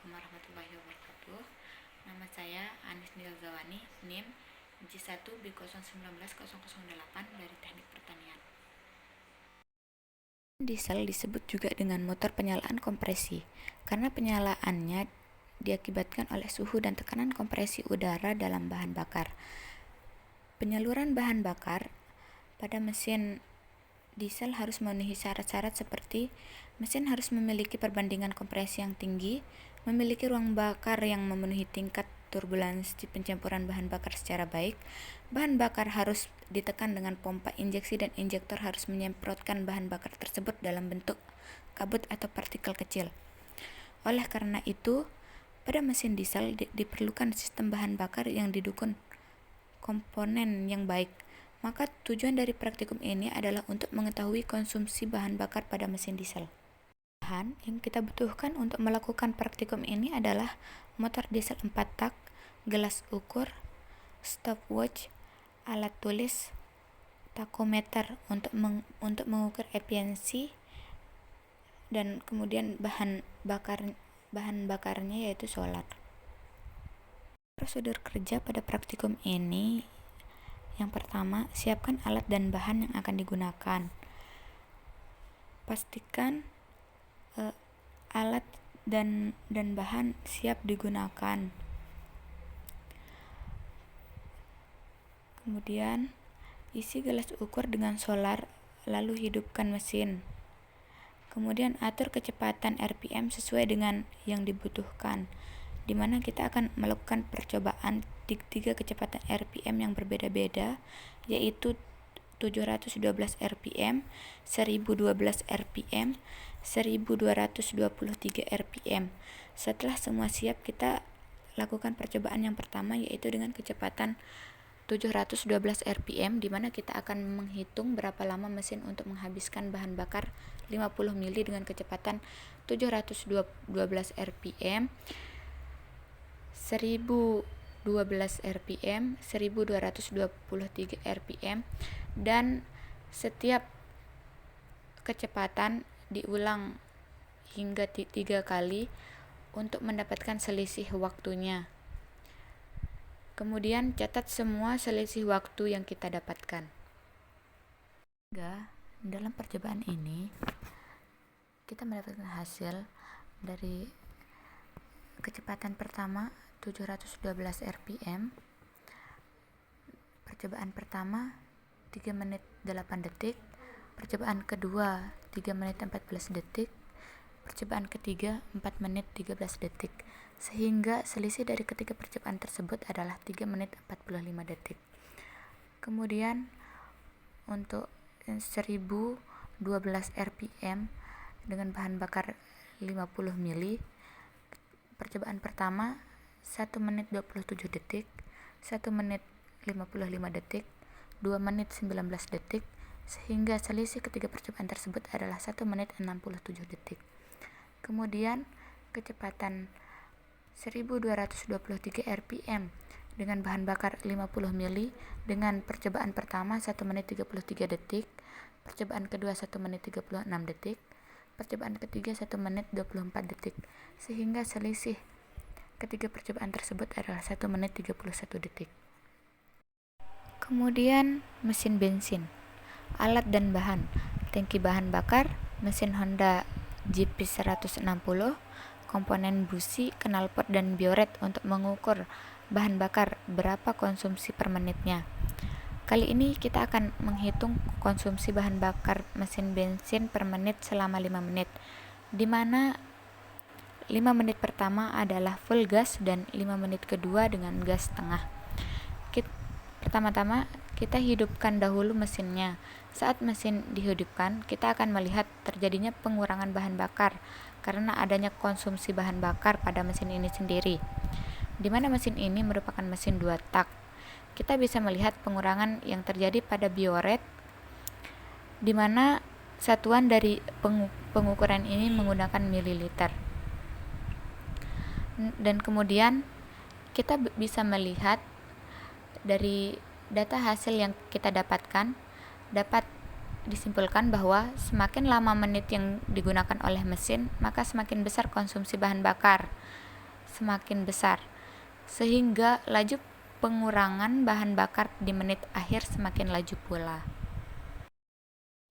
Assalamualaikum warahmatullahi wabarakatuh. Nama saya Anis Nilzawani, NIM J1B0190008 dari Teknik Pertanian. Diesel disebut juga dengan motor penyalaan kompresi karena penyalaannya diakibatkan oleh suhu dan tekanan kompresi udara dalam bahan bakar. Penyaluran bahan bakar pada mesin diesel harus memenuhi syarat-syarat seperti mesin harus memiliki perbandingan kompresi yang tinggi, memiliki ruang bakar yang memenuhi tingkat turbulensi pencampuran bahan bakar secara baik, bahan bakar harus ditekan dengan pompa injeksi dan injektor harus menyemprotkan bahan bakar tersebut dalam bentuk kabut atau partikel kecil. Oleh karena itu, pada mesin diesel diperlukan sistem bahan bakar yang didukung komponen yang baik. Maka tujuan dari praktikum ini adalah untuk mengetahui konsumsi bahan bakar pada mesin diesel. Bahan yang kita butuhkan untuk melakukan praktikum ini adalah motor diesel 4 tak, gelas ukur, stopwatch, alat tulis, takometer untuk mengukur efisiensi, dan kemudian bahan bakarnya yaitu solar. Prosedur kerja pada praktikum ini: yang pertama, siapkan alat dan bahan yang akan digunakan. Pastikan alat dan bahan siap digunakan. Kemudian, isi gelas ukur dengan solar, lalu hidupkan mesin. Kemudian, atur kecepatan RPM sesuai dengan yang dibutuhkan, di mana kita akan melakukan percobaan di 3 kecepatan RPM yang berbeda-beda, yaitu 712 RPM, 1012 RPM, 1223 RPM. Setelah semua siap, kita lakukan percobaan yang pertama, yaitu dengan kecepatan 712 RPM, di mana kita akan menghitung berapa lama mesin untuk menghabiskan bahan bakar 50 mili dengan kecepatan 712 RPM, 1012 RPM, 1223 RPM, dan setiap kecepatan diulang hingga 3 kali untuk mendapatkan selisih waktunya. Kemudian catat semua selisih waktu yang kita dapatkan. Dalam percobaan ini kita mendapatkan hasil dari kecepatan pertama 712 RPM. Percobaan pertama 3 menit 8 detik, percobaan kedua 3 menit 14 detik, percobaan ketiga 4 menit 13 detik, sehingga selisih dari ketiga percobaan tersebut adalah 3 menit 45 detik. Kemudian untuk 1012 RPM dengan bahan bakar 50 mili, percobaan pertama 1 menit 27 detik, 1 menit 55 detik, 2 menit 19 detik, sehingga selisih ketiga percobaan tersebut adalah 1 menit 67 detik. Kemudian kecepatan 1223 RPM dengan bahan bakar 50 mili dengan percobaan pertama 1 menit 33 detik, percobaan kedua 1 menit 36 detik, percobaan ketiga 1 menit 24 detik, sehingga selisih ketiga percobaan tersebut adalah 1 menit 31 detik. Kemudian mesin bensin, alat dan bahan, tangki bahan bakar, mesin Honda GP 160, komponen busi, knalpot, dan bioret untuk mengukur bahan bakar berapa konsumsi per menitnya. Kali ini kita akan menghitung konsumsi bahan bakar mesin bensin per menit selama 5 menit, di mana 5 menit pertama adalah full gas dan 5 menit kedua dengan gas setengah. Pertama-tama kita hidupkan dahulu mesinnya. Saat mesin dihidupkan, kita akan melihat terjadinya pengurangan bahan bakar karena adanya konsumsi bahan bakar pada mesin ini sendiri, di mana mesin ini merupakan mesin 2 tak. Kita bisa melihat pengurangan yang terjadi pada bioret, di mana satuan dari pengukuran ini menggunakan mililiter. Dan kemudian kita bisa melihat dari data hasil yang kita dapatkan, dapat disimpulkan bahwa semakin lama menit yang digunakan oleh mesin, maka semakin besar konsumsi bahan bakar. semakin besar, sehingga laju pengurangan bahan bakar di menit akhir semakin laju pula.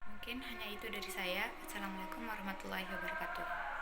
Mungkin hanya itu dari saya. Assalamualaikum warahmatullahi wabarakatuh.